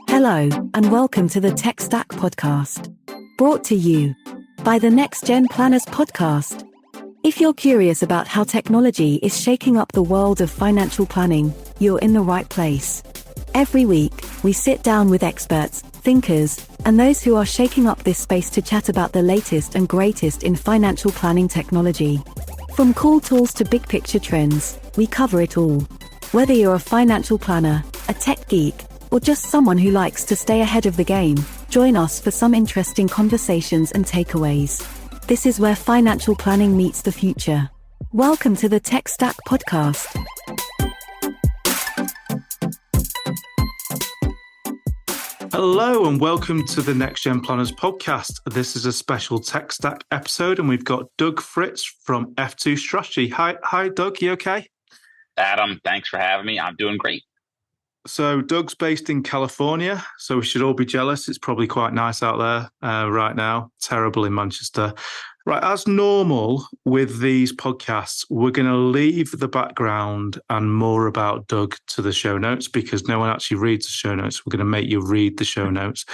Hello, and welcome to the TechStack podcast, brought to you by the Next Gen Planners podcast. If you're curious about how technology is shaking up the world of financial planning, you're in the right place. Every week, we sit down with experts, thinkers, and those who are shaking up this space to chat about the latest and greatest in financial planning technology. From cool tools to big picture trends, we cover it all. Whether you're a financial planner, a tech geek, or just someone who likes to stay ahead of the game, join us for some interesting conversations and takeaways. This is where financial planning meets the future. Welcome to the TechStack podcast. Hello and welcome to the Next Gen Planners podcast. This is a special TechStack episode and we've got Fritz from F2 Strategy. Hi, Doug, you okay? Adam, thanks for having me. I'm doing great. So Doug's based in California, so we should all be jealous. It's probably quite nice out there right now. Terrible in Manchester. Right, as normal with these podcasts, we're going to leave the background and more about Doug to the show notes because no one actually reads the show notes. We're going to make you read the show notes.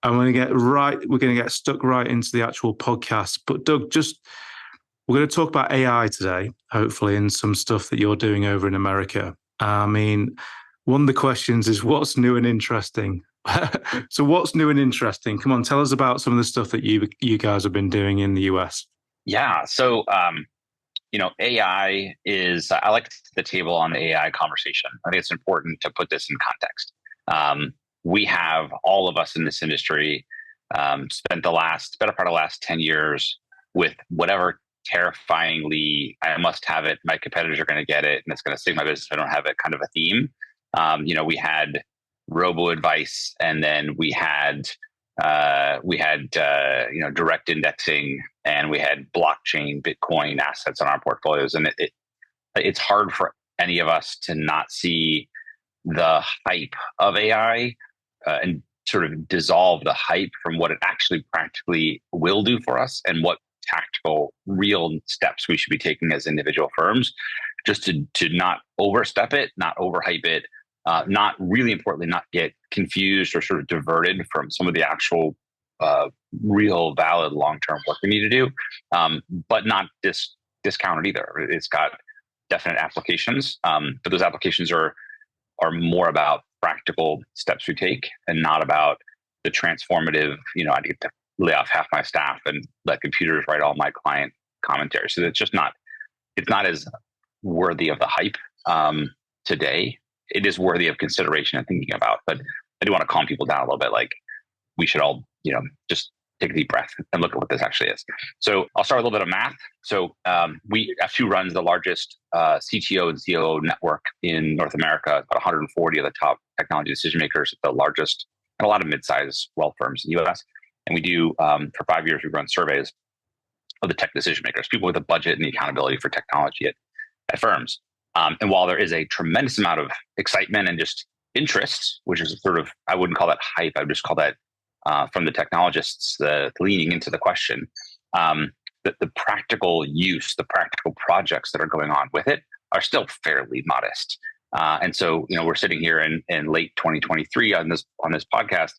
And we're going to get stuck right into the actual podcast. But Doug, we're going to talk about AI today, hopefully, and some stuff that you're doing over in America. I mean, one of the questions is what's new and interesting? So what's new and interesting? Come on, tell us about some of the stuff that you guys have been doing in the US. Yeah. So, AI is, I like to sit at the table on the AI conversation. I think it's important to put this in context. We have, all of us in this industry, spent the better part of the last 10 years with whatever terrifyingly, I must have it, my competitors are going to get it, and it's going to save my business if I don't have it kind of a theme. We had robo advice, and then we had direct indexing, and we had blockchain, Bitcoin assets on our portfolios. And it's hard for any of us to not see the hype of AI and sort of dissolve the hype from what it actually practically will do for us and what tactical, real steps we should be taking as individual firms, just to not overstep it, not overhype it, not really importantly, not get confused or sort of diverted from some of the actual real valid long-term work we need to do, but not discount it either. It's got definite applications, but those applications are more about practical steps we take and not about the transformative, I get to lay off half my staff and let computers write all my client commentary. So it's not as worthy of the hype today. It is worthy of consideration and thinking about, but I do want to calm people down a little bit. Like we should all, just take a deep breath and look at what this actually is. So I'll start with a little bit of math. So F2 runs the largest CTO and COO network in North America, about 140 of the top technology decision makers, the largest, and a lot of mid-sized wealth firms in the US. And we do, for 5 years, we've run surveys of the tech decision makers, people with the budget and the accountability for technology at firms. And while there is a tremendous amount of excitement and just interest, which is sort of, I wouldn't call that hype, I would just call that from the technologists, the leaning into the question, the practical use, the practical projects that are going on with it are still fairly modest. And so, we're sitting here in late 2023 on this podcast.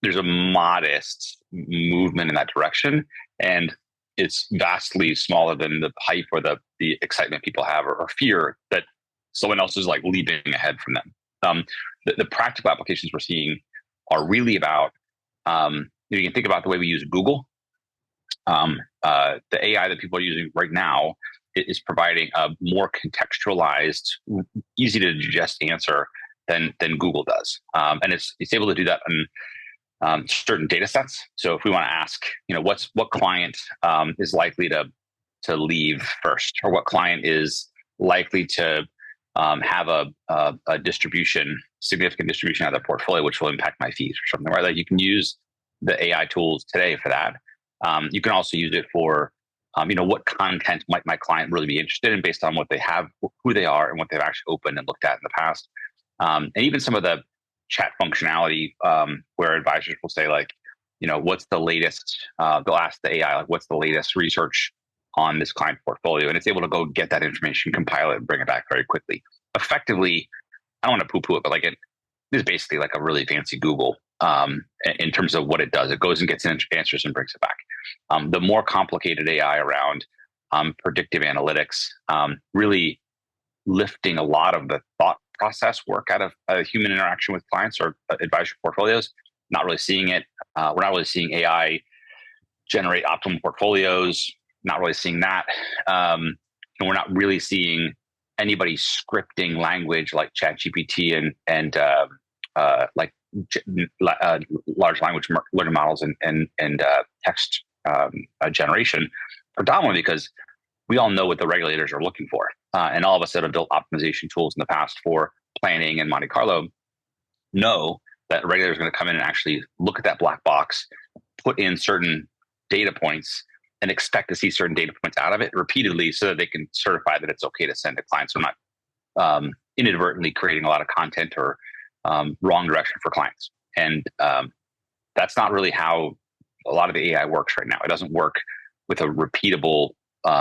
There's a modest movement in that direction, and it's vastly smaller than the hype or the excitement people have or fear that someone else is like leaping ahead from them. The practical applications we're seeing are really about, you can think about the way we use Google. The AI that people are using right now is providing a more contextualized, easy to digest answer than Google does. And it's able to do that in certain data sets. So if we want to ask, what client is likely to leave first, or what client is likely to have a significant distribution out of their portfolio, which will impact my fees or something, right? Like you can use the AI tools today for that. You can also use it for, what content might my client really be interested in based on what they have, who they are, and what they've actually opened and looked at in the past. And even some of the chat functionality where advisors will say like, what's the latest, they'll ask the AI, like, what's the latest research on this client portfolio? And it's able to go get that information, compile it, and bring it back very quickly. Effectively, I don't want to poo-poo it, but like it is basically like a really fancy Google in terms of what it does. It goes and gets answers and brings it back. The more complicated AI around predictive analytics, really lifting a lot of the thought process work out of human interaction with clients or advisory portfolios. Not really seeing it. We're not really seeing AI generate optimal portfolios. Not really seeing that. And we're not really seeing anybody scripting language like ChatGPT and like large language learning models and text generation, predominantly because we all know what the regulators are looking for. And all of us that have built optimization tools in the past for planning and Monte Carlo know that regulators are going to come in and actually look at that black box, put in certain data points, and expect to see certain data points out of it repeatedly so that they can certify that it's okay to send to clients. So not inadvertently creating a lot of content or wrong direction for clients. And that's not really how a lot of the AI works right now. It doesn't work with a repeatable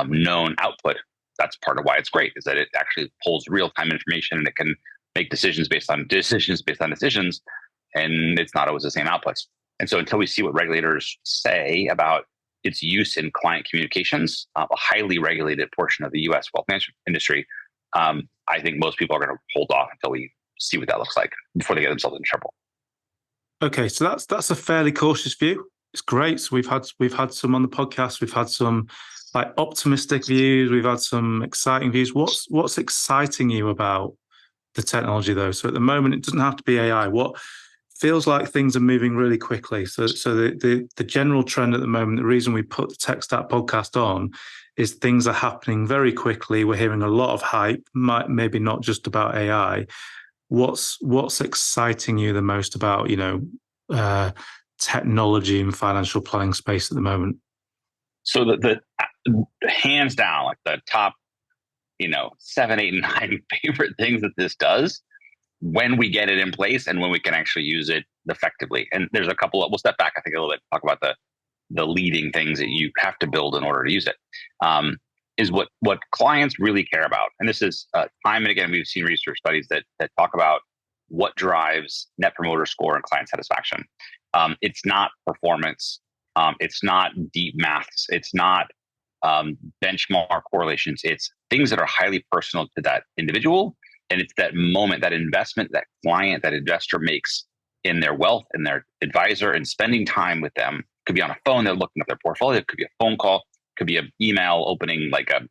known output. That's part of why it's great, is that it actually pulls real-time information and it can make decisions based on decisions, and it's not always the same outputs. And so until we see what regulators say about its use in client communications, a highly regulated portion of the U.S. wealth management industry, I think most people are going to hold off until we see what that looks like before they get themselves in trouble. Okay, so that's a fairly cautious view. It's great. So we've had some on the podcast. We've had some like optimistic views. We've had some exciting views. What's exciting you about the technology though? So at the moment, it doesn't have to be AI. What feels like things are moving really quickly. So the general trend at the moment, the reason we put the TechStack podcast on is things are happening very quickly. We're hearing a lot of hype, maybe not just about AI. What's exciting you the most about, technology and financial planning space at the moment? So the hands down, like the top, 7, 8, and 9 favorite things that this does when we get it in place and when we can actually use it effectively. And there's a couple we'll step back, I think, a little bit, talk about the leading things that you have to build in order to use it. Is what clients really care about. And this is time and again, we've seen research studies that talk about what drives net promoter score and client satisfaction. It's not performance. It's not deep maths. It's not benchmark correlations. It's things that are highly personal to that individual. And it's that moment, that investment, that client, that investor makes in their wealth and their advisor and spending time with them. Could be on a phone, they're looking at their portfolio. It could be a phone call. Could be an email opening like a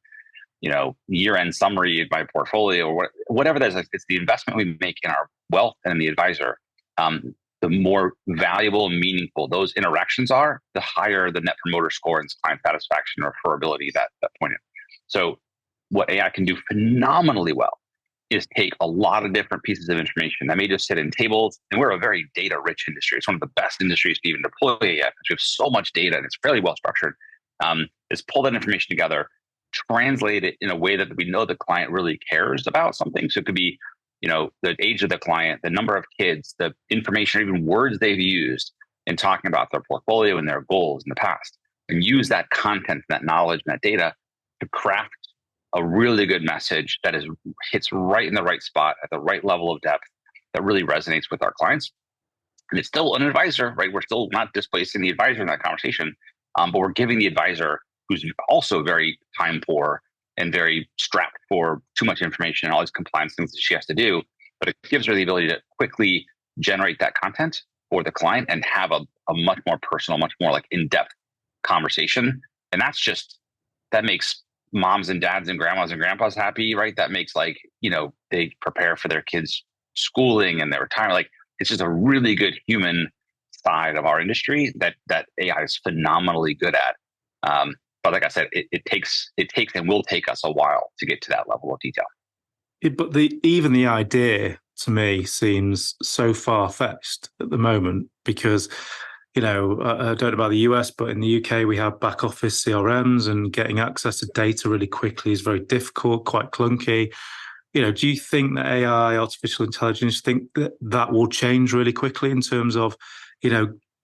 year-end summary of my portfolio or whatever that is. It's the investment we make in our wealth and the advisor. The more valuable and meaningful those interactions are, the higher the net promoter score and client satisfaction or referability that point in. So what AI can do phenomenally well is take a lot of different pieces of information that may just sit in tables. And we're a very data-rich industry. It's one of the best industries to even deploy AI because we have so much data and it's fairly well structured. Is pull that information together, translate it in a way that we know the client really cares about something. So it could be, the age of the client, the number of kids, the information, even words they've used in talking about their portfolio and their goals in the past, and use that content, that knowledge, and that data to craft a really good message that hits right in the right spot at the right level of depth that really resonates with our clients. And it's still an advisor, right? We're still not displacing the advisor in that conversation, but we're giving the advisor, who's also very time poor and very strapped for too much information and all these compliance things that she has to do, but it gives her the ability to quickly generate that content for the client and have a much more personal, much more like in-depth conversation. And that makes moms and dads and grandmas and grandpas happy, right? That makes they prepare for their kids' schooling and their retirement. Like it's just a really good human side of our industry that AI is phenomenally good at. But like I said, it takes and will take us a while to get to that level of detail. But even the idea to me seems so far-fetched at the moment because, I don't know about the US, but in the UK, we have back office CRMs and getting access to data really quickly is very difficult, quite clunky. Do you think that AI, artificial intelligence, think that will change really quickly in terms of,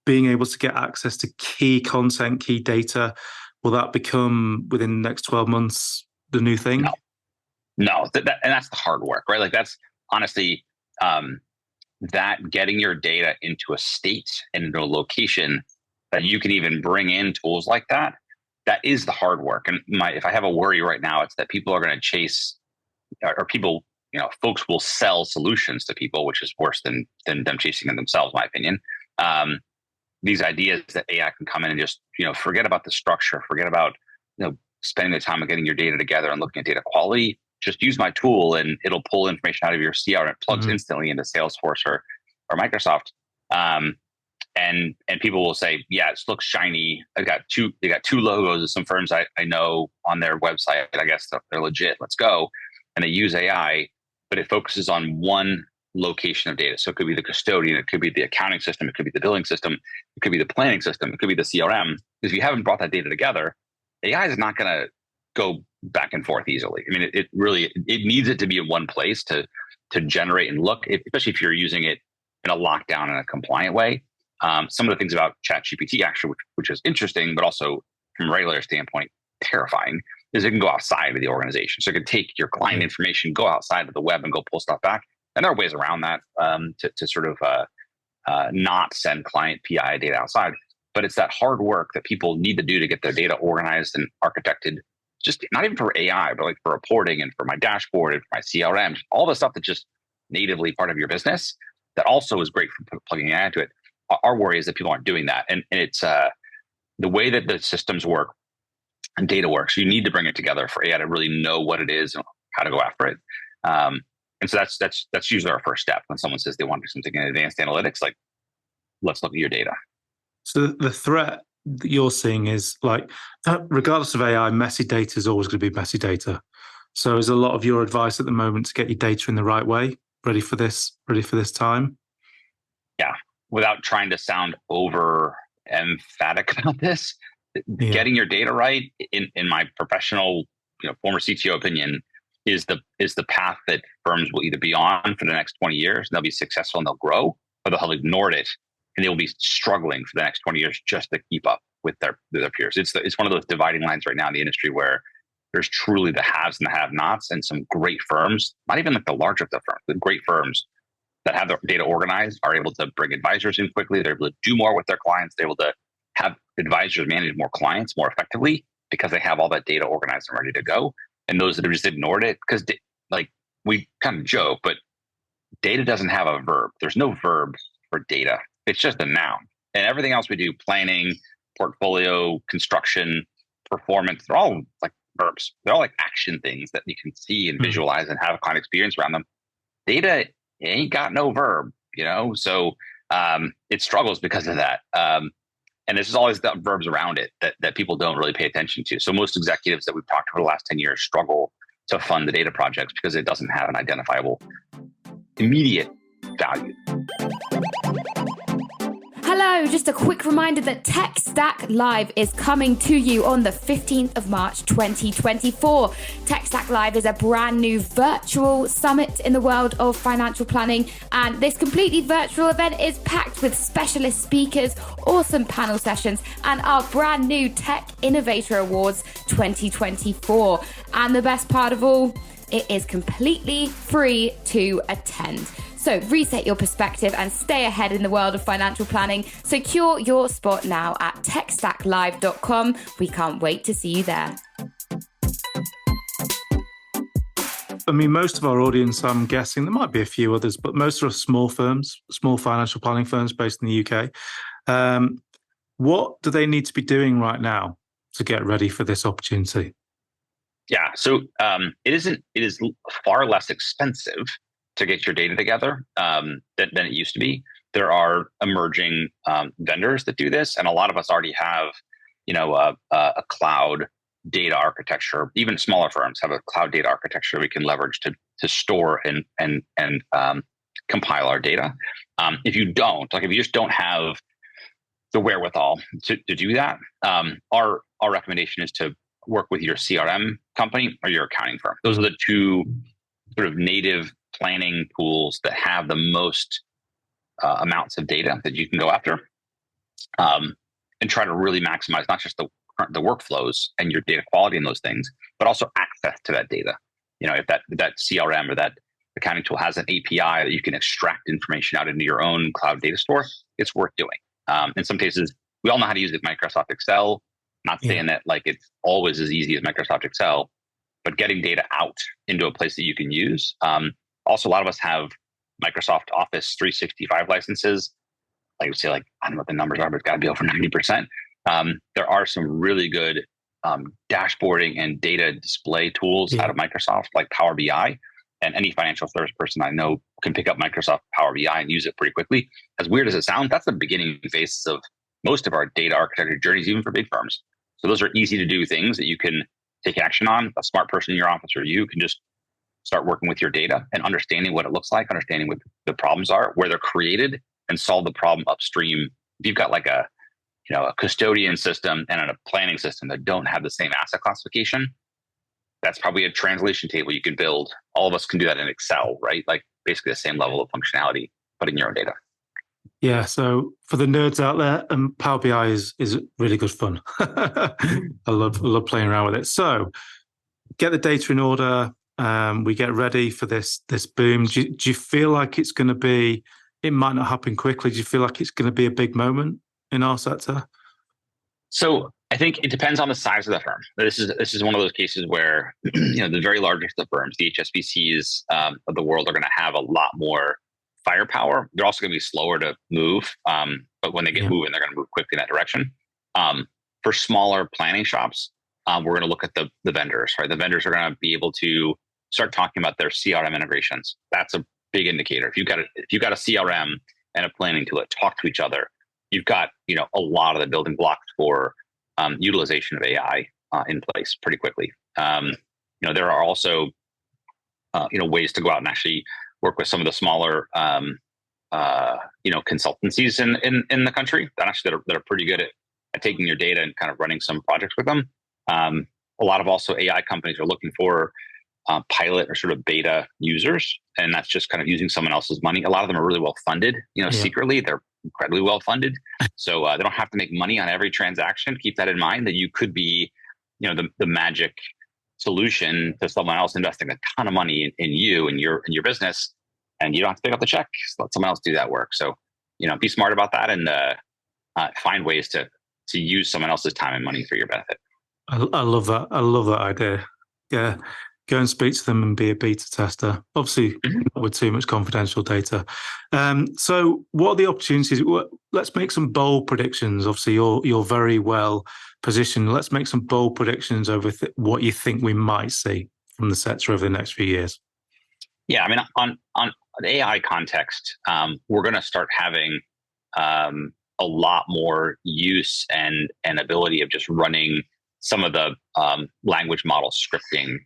being able to get access to key content, key data? Will that become within the next 12 months the new thing? No, and that's the hard work, right? Like that's honestly that getting your data into a state and into a location that you can even bring in tools like that, that is the hard work. And if I have a worry right now, it's that people are going to chase, or people, folks will sell solutions to people, which is worse than them chasing them themselves, in my opinion. These ideas that AI can come in and just, forget about the structure, forget about, spending the time of getting your data together and looking at data quality. Just use my tool and it'll pull information out of your CRM. It plugs instantly into Salesforce or Microsoft. And people will say, yeah, it looks shiny. They got two logos of some firms I know on their website. I guess they're legit. Let's go. And they use AI, but it focuses on one location of data. So it could be the custodian, it could be the accounting system, it could be the billing system, it could be the planning system, it could be the CRM. Because if you haven't brought that data together, AI is not going to go back and forth easily. I mean, it needs it to be in one place to generate and look, especially if you're using it in a lockdown and a compliant way. Some of the things about ChatGPT actually, which is interesting, but also from a regulator standpoint, terrifying, is it can go outside of the organization. So it can take your client information, go outside of the web and go pull stuff back. And there are ways around that to sort of not send client PI data outside. But it's that hard work that people need to do to get their data organized and architected, just not even for AI, but like for reporting and for my dashboard and for my CRM, all the stuff that's just natively part of your business that also is great for plugging AI into it. Our worry is that people aren't doing that. And it's the way that the systems work and data works, you need to bring it together for AI to really know what it is and how to go after it. And so that's usually our first step when someone says they want to do something in advanced analytics, like, let's look at your data. So the threat that you're seeing is like, regardless of AI, messy data is always going to be messy data. So is a lot of your advice at the moment to get your data in the right way, ready for this time? Yeah, without trying to sound over emphatic about this, getting your data right, in my professional, former CTO opinion, is the path that firms will either be on for the next 20 years and they'll be successful and they'll grow, or they'll have ignored it and they will be struggling for the next 20 years just to keep up with their peers. It's one of those dividing lines right now in the industry where there's truly the haves and the have-nots, and some great firms, not even like the larger of the firms, but great firms that have their data organized are able to bring advisors in quickly. They're able to do more with their clients. They're able to have advisors manage more clients more effectively because they have all that data organized and ready to go. And those that have just ignored it, because like we kind of joke, but data doesn't have a verb. There's no verb for data. It's just a noun. And everything else we do, planning, portfolio, construction, performance, they're all like verbs. They're all like action things that you can see and visualize and have a client experience around them. Data ain't got no verb, so it struggles because of that. And there's always the verbs around it that people don't really pay attention to. So most executives that we've talked to for the last 10 years struggle to fund the data projects because it doesn't have an identifiable immediate value. Hello, just a quick reminder that TechStack Live is coming to you on the 15th of March 2024. TechStack Live is a brand new virtual summit in the world of financial planning, and this completely virtual event is packed with specialist speakers, awesome panel sessions, and our brand new Tech Innovator Awards 2024. And the best part of all, it is completely free to attend. So reset your perspective and stay ahead in the world of financial planning. Secure your spot now at techstacklive.com. We can't wait to see you there. I mean, most of our audience, I'm guessing, there might be a few others, but most are small firms, small financial planning firms based in the UK. What do they need to be doing right now to get ready for this opportunity? Yeah, so it is far less expensive to get your data together than it used to be. There are emerging vendors that do this, and a lot of us already have, a cloud data architecture. Even smaller firms have a cloud data architecture we can leverage to store and compile our data. If you just don't have the wherewithal to do that, our recommendation is to work with your CRM company or your accounting firm. Those are the two sort of native planning tools that have the most amounts of data that you can go after, and try to really maximize not just the workflows and your data quality in those things, but also access to that data. If that CRM or that accounting tool has an API that you can extract information out into your own cloud data store, it's worth doing. In some cases, we all know how to use it, Microsoft Excel. Not saying that like it's always as easy as Microsoft Excel, but getting data out into a place that you can use. Also, a lot of us have Microsoft Office 365 licenses. I would say, like, I don't know what the numbers are, but it's got to be over 90%. There are some really good dashboarding and data display tools out of Microsoft, like Power BI. And any financial service person I know can pick up Microsoft Power BI and use it pretty quickly. As weird as it sounds, that's the beginning phases of most of our data architecture journeys, even for big firms. So those are easy to do things that you can take action on. A smart person in your office or you can just start working with your data and understanding what it looks like, understanding what the problems are, where they're created, and solve the problem upstream. If you've got like a custodian system and a planning system that don't have the same asset classification, that's probably a translation table you can build. All of us can do that in Excel, right? Like basically the same level of functionality, but in your own data. Yeah. So for the nerds out there, Power BI is really good fun. I love playing around with it. So get the data in order. We get ready for this boom. Do you feel like it's going to be? It might not happen quickly. Do you feel like it's going to be a big moment in our sector? So I think it depends on the size of the firm. This is one of those cases where the very largest of firms, the HSBCs of the world, are going to have a lot more firepower. They're also going to be slower to move, but when they get moving, they're going to move quickly in that direction. For smaller planning shops, we're going to look at the vendors. Right, the vendors are going to be able to start talking about their CRM integrations. That's a big indicator. If you've got a CRM and a planning tool that talk to each other, you've got a lot of the building blocks for utilization of AI in place pretty quickly. There are also ways to go out and actually work with some of the smaller consultancies in the country that are pretty good at taking your data and kind of running some projects with them. A lot of also AI companies are looking for pilot or sort of beta users, and that's just kind of using someone else's money. A lot of them are really well funded. Secretly they're incredibly well funded, so they don't have to make money on every transaction. Keep that in mind, that you could be, the magic solution to someone else investing a ton of money in you and your business, and you don't have to pick up the check. So let someone else do that work. So be smart about that and find ways to use someone else's time and money for your benefit. I love that. I love that idea. Yeah. Go and speak to them and be a beta tester. Obviously, not with too much confidential data. So what are the opportunities? Let's make some bold predictions. Obviously, you're very well positioned. Let's make some bold predictions over what you think we might see from the sector over the next few years. Yeah, I mean, on the AI context, we're going to start having a lot more use and ability of just running some of the language model scripting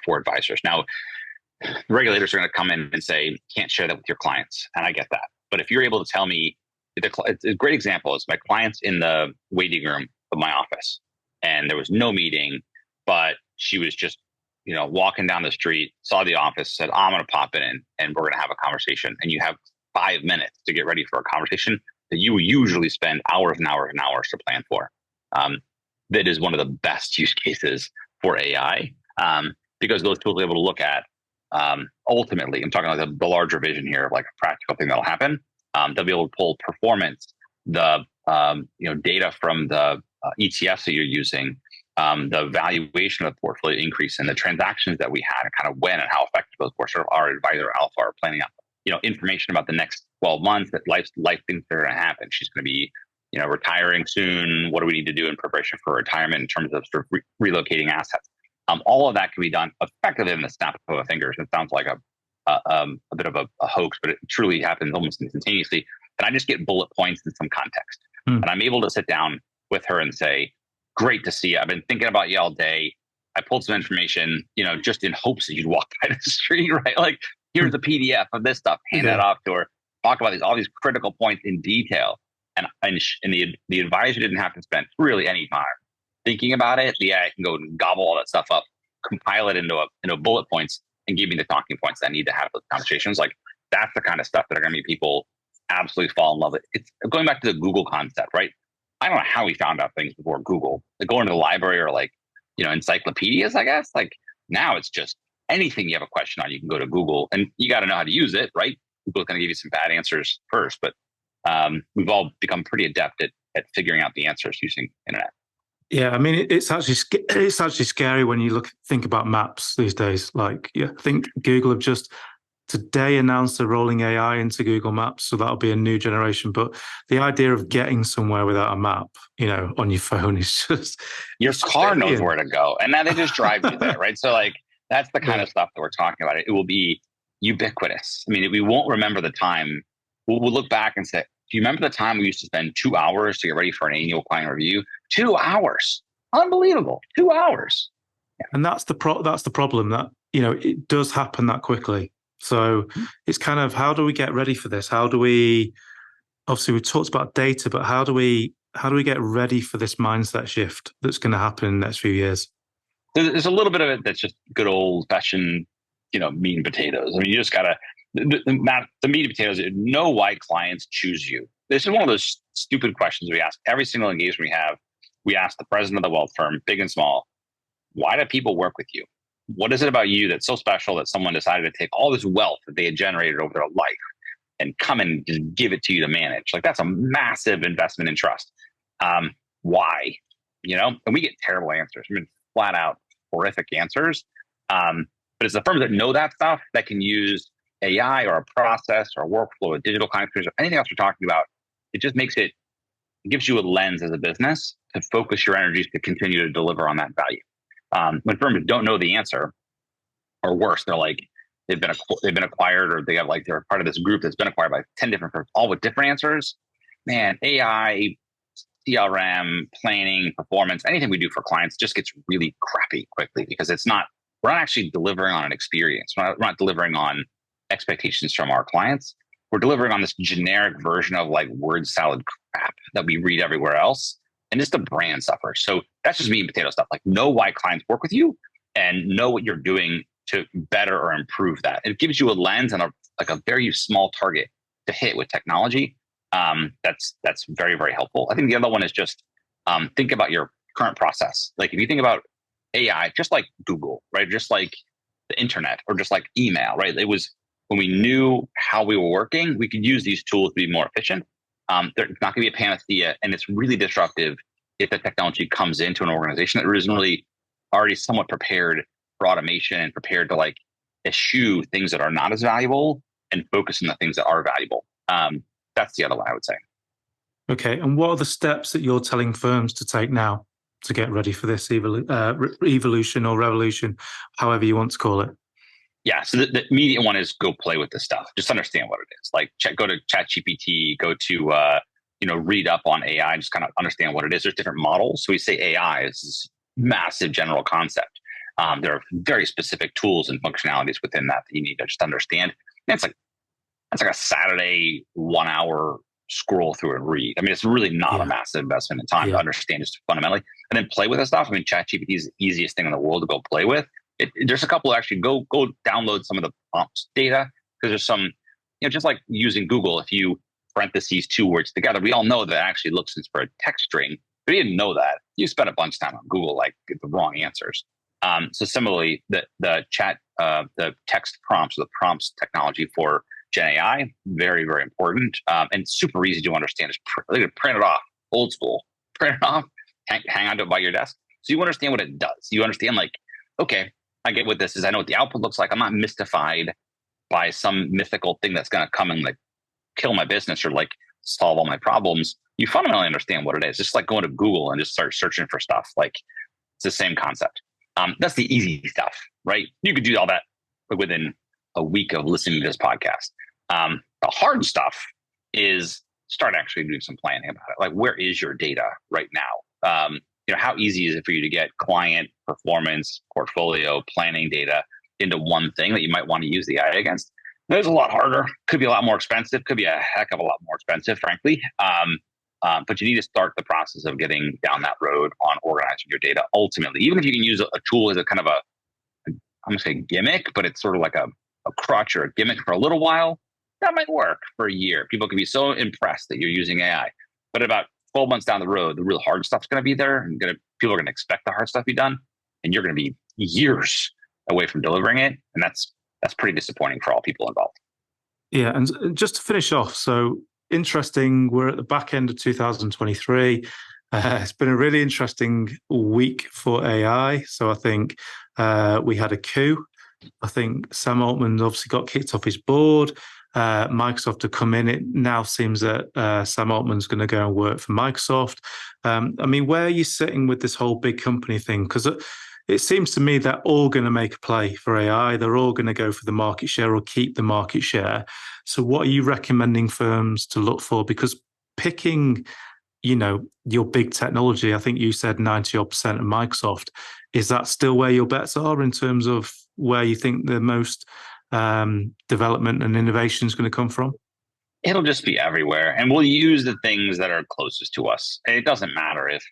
for advisors. Now, the regulators are going to come in and say, can't share that with your clients. And I get that. But if you're able to tell me, it's a great example is my client's in the waiting room of my office and there was no meeting, but she was just, walking down the street, saw the office, said, I'm going to pop in and we're going to have a conversation. And you have 5 minutes to get ready for a conversation that you usually spend hours and hours and hours to plan for. That is one of the best use cases for AI. Because those tools are able to look at, ultimately, I'm talking like the larger vision here of like a practical thing that'll happen. They'll be able to pull performance, the data from the ETFs that you're using, the valuation of the portfolio increase, and the transactions that we had, and kind of when and how effective those were. Sort of our advisor alpha are planning out, information about the next 12 months that life things that are going to happen. She's going to be, retiring soon. What do we need to do in preparation for retirement in terms of sort of relocating assets? All of that can be done effectively in the snap of a fingers. It sounds like a bit of a hoax, but it truly happens almost instantaneously. And I just get bullet points and some context. And I'm able to sit down with her and say, great to see you. I've been thinking about you all day. I pulled some information, just in hopes that you'd walk by the street, right? Like, here's a PDF of this stuff. Hand that off to her. Talk about all these critical points in detail. And the advisor didn't have to spend really any time thinking about it. The AI can go and gobble all that stuff up, compile it into bullet points, and give me the talking points that I need to have those conversations. Like, that's the kind of stuff that are going to make people absolutely fall in love with. It's going back to the Google concept, right? I don't know how we found out things before Google. Like going to the library or encyclopedias, I guess. Like now it's just anything you have a question on, you can go to Google, and you got to know how to use it, right? Google's going to give you some bad answers first, but we've all become pretty adept at figuring out the answers using internet. Yeah, I mean, it's actually scary when you think about maps these days. Like, yeah, I think Google have just today announced they're rolling AI into Google Maps, so that'll be a new generation. But the idea of getting somewhere without a map, on your phone is just your car knows where to go, and now they just drive you there, right? So like that's the kind of stuff that we're talking about. It will be ubiquitous. I mean, we won't remember the time. We'll look back and say, do you remember the time we used to spend 2 hours to get ready for an annual client review? 2 hours. Unbelievable. 2 hours. Yeah. And that's the problem that, it does happen that quickly. So it's kind of, how do we get ready for this? Obviously we talked about data, but how do we get ready for this mindset shift that's going to happen in the next few years? There's a little bit of it that's just good old fashioned, meat and potatoes. I mean, you just got to, the meat and potatoes, know why clients choose you. This is one of those stupid questions we ask every single engagement we have. We ask the president of the wealth firm, big and small, why do people work with you? What is it about you that's so special that someone decided to take all this wealth that they had generated over their life and come and just give it to you to manage? Like, that's a massive investment in trust. Why? And we get terrible answers. I mean, flat out horrific answers. But it's the firms that know that stuff that can use AI or a process or a workflow, a digital client experience, or anything else we're talking about. It just it gives you a lens as a business to focus your energies to continue to deliver on that value. When firms don't know the answer, or worse, they're like, they've been acquired, or they're part of this group that's been acquired by 10 different firms, all with different answers. Man, AI, CRM, planning, performance, anything we do for clients just gets really crappy quickly because we're not actually delivering on an experience. We're not delivering on expectations from our clients. We're delivering on this generic version of like word salad crap that we read everywhere else. And just the brand suffers. So that's just meat and potato stuff. Like, know why clients work with you and know what you're doing to better or improve that. It gives you a lens and a very small target to hit with technology. That's very, very helpful. I think the other one is just think about your current process. Like, if you think about AI, just like Google, right? Just like the internet or just like email, right? It was when we knew how we were working, we could use these tools to be more efficient. There's not going to be a panacea, and it's really disruptive if the technology comes into an organization that isn't really already somewhat prepared for automation and prepared to like eschew things that are not as valuable and focus on the things that are valuable. That's the other one I would say. Okay. And what are the steps that you're telling firms to take now to get ready for this evolution or revolution, however you want to call it? Yeah. So the immediate one is go play with this stuff. Just understand what it is. Like go to ChatGPT, go to, read up on AI, just kind of understand what it is. There's different models. So we say AI is this massive general concept. There are very specific tools and functionalities within that you need to just understand. And it's like a Saturday 1 hour scroll through and read. I mean, it's really not a massive investment in time to understand just fundamentally, and then play with this stuff. I mean, ChatGPT is the easiest thing in the world to go play with. There's a couple actually go download some of the prompts data, because there's some, just like using Google, if you parentheses 2 words together, we all know that actually looks for a text string. But you didn't know that. You spent a bunch of time on Google, like get the wrong answers. So similarly, the text prompts, the prompts technology for Gen AI, very, very important, and super easy to understand. Just print it off, old school, print it off, hang on to it by your desk. So you understand what it does. You understand, like, okay, I get what this is. I know what the output looks like. I'm not mystified by some mythical thing that's going to come and like kill my business or like solve all my problems. You fundamentally understand what it is. Just like going to Google and just start searching for stuff. Like, it's the same concept. That's the easy stuff, right? You could do all that within a week of listening to this podcast. The hard stuff is start actually doing some planning about it. Like, where is your data right now? How easy is it for you to get client performance, portfolio, planning data into one thing that you might want to use the AI against? It's a lot harder. Could be a lot more expensive. Could be a heck of a lot more expensive, frankly. But you need to start the process of getting down that road on organizing your data. Ultimately, even if you can use a tool as a kind of I'm going to say gimmick, but it's sort of like a crutch or a gimmick for a little while, that might work for a year. People can be so impressed that you're using AI. But about 12 months down the road, the real hard stuff's going to be there. And people are going to expect the hard stuff to be done. And you're going to be years away from delivering it. And that's pretty disappointing for all people involved. Yeah. And just to finish off, so interesting, we're at the back end of 2023. It's been a really interesting week for AI. So I think we had a coup. I think Sam Altman obviously got kicked off his board. Microsoft to come in. It now seems that Sam Altman's going to go and work for Microsoft. I mean, where are you sitting with this whole big company thing? Because it seems to me they're all going to make a play for AI. They're all going to go for the market share or keep the market share. So what are you recommending firms to look for? Because picking, your big technology, I think you said 90% of Microsoft, is that still where your bets are in terms of where you think the most development and innovation is going to come from? It'll just be everywhere. And we'll use the things that are closest to us. And it doesn't matter if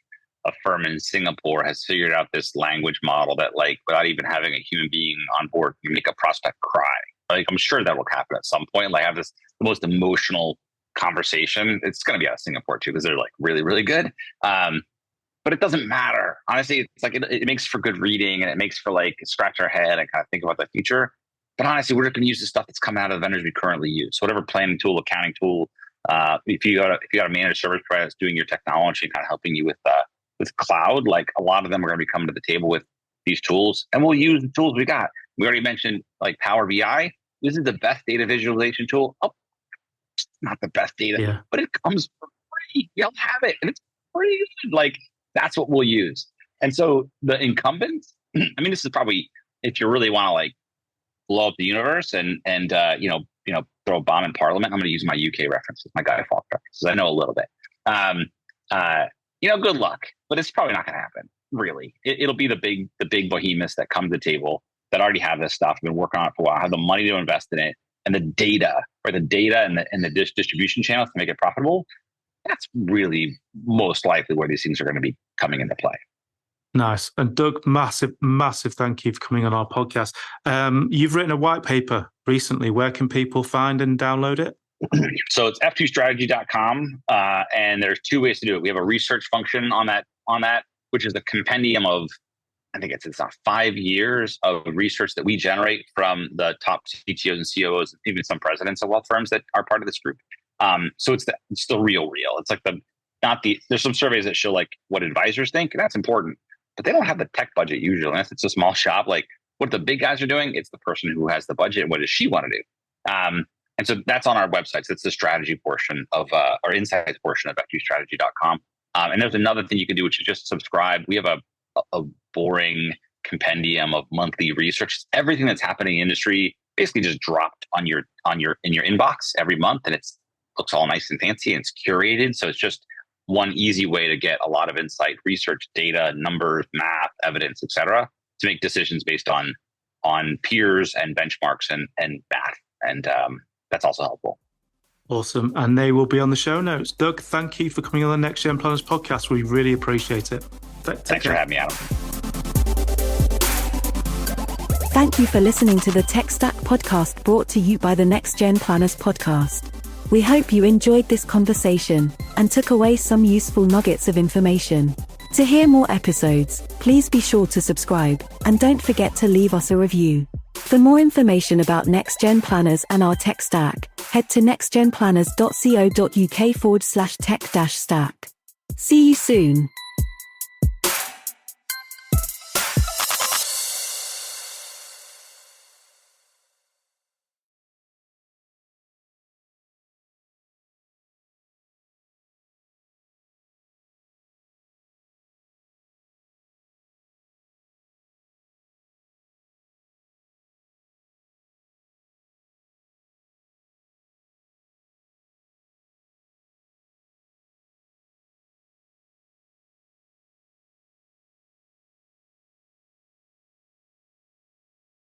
a firm in Singapore has figured out this language model that, like, without even having a human being on board, you make a prospect cry. Like, I'm sure that will happen at some point. Like, have the most emotional conversation. It's going to be out of Singapore too, because they're like really, really good. But it doesn't matter. Honestly, it's like it makes for good reading, and it makes for like scratch our head and kind of think about the future. But honestly, we're just going to use the stuff that's coming out of the vendors we currently use. So whatever planning tool, accounting tool, if you got a managed service provider that's doing your technology and kind of helping you with cloud, like a lot of them are going to be coming to the table with these tools, and we'll use the tools we got. We already mentioned like Power BI. This is the best data visualization tool. Oh, it's not the best data, but it comes for free. You'll have it, and it's pretty good. Like, that's what we'll use. And so the incumbents, I mean, this is probably, if you really want to like blow up the universe and throw a bomb in Parliament, I'm going to use my UK references, my Guy Fawkes references. I know a little bit. Good luck, but it's probably not going to happen. Really, it'll be the big behemoths that come to the table that already have this stuff, been working on it for a while, have the money to invest in it, and the data and the distribution channels to make it profitable. That's really most likely where these things are going to be coming into play. Nice. And Doug, massive thank you for coming on our podcast. You've written a white paper recently. Where can people find and download it? So it's f2strategy.com. And there's two ways to do it. We have a research function on that, which is a compendium of, I think it's 5 years of research that we generate from the top CTOs and COOs, even some presidents of wealth firms that are part of this group. So it's the real. It's like there's some surveys that show like what advisors think, and that's important, but they don't have the tech budget usually, unless it's a small shop. Like what the big guys are doing, it's the person who has the budget. What does she want to do? And so that's on our website. So it's the strategy portion of our insights portion of f2strategy.com. And there's another thing you can do, which is just subscribe. We have a boring compendium of monthly research. It's everything that's happening in the industry basically just dropped in your inbox every month, and it's looks all nice and fancy and it's curated. So it's just one easy way to get a lot of insight, research, data, numbers, math, evidence, et cetera, to make decisions based on peers and benchmarks and math. And that's also helpful. Awesome. And they will be on the show notes. Doug, thank you for coming on the Next Gen Planners podcast. We really appreciate it. Thanks for having me, Adam. Thank you for listening to the TechStack podcast, brought to you by the Next Gen Planners podcast. We hope you enjoyed this conversation and took away some useful nuggets of information. To hear more episodes, please be sure to subscribe and don't forget to leave us a review. For more information about Next Gen Planners and our tech stack, head to nextgenplanners.co.uk/tech-stack. See you soon.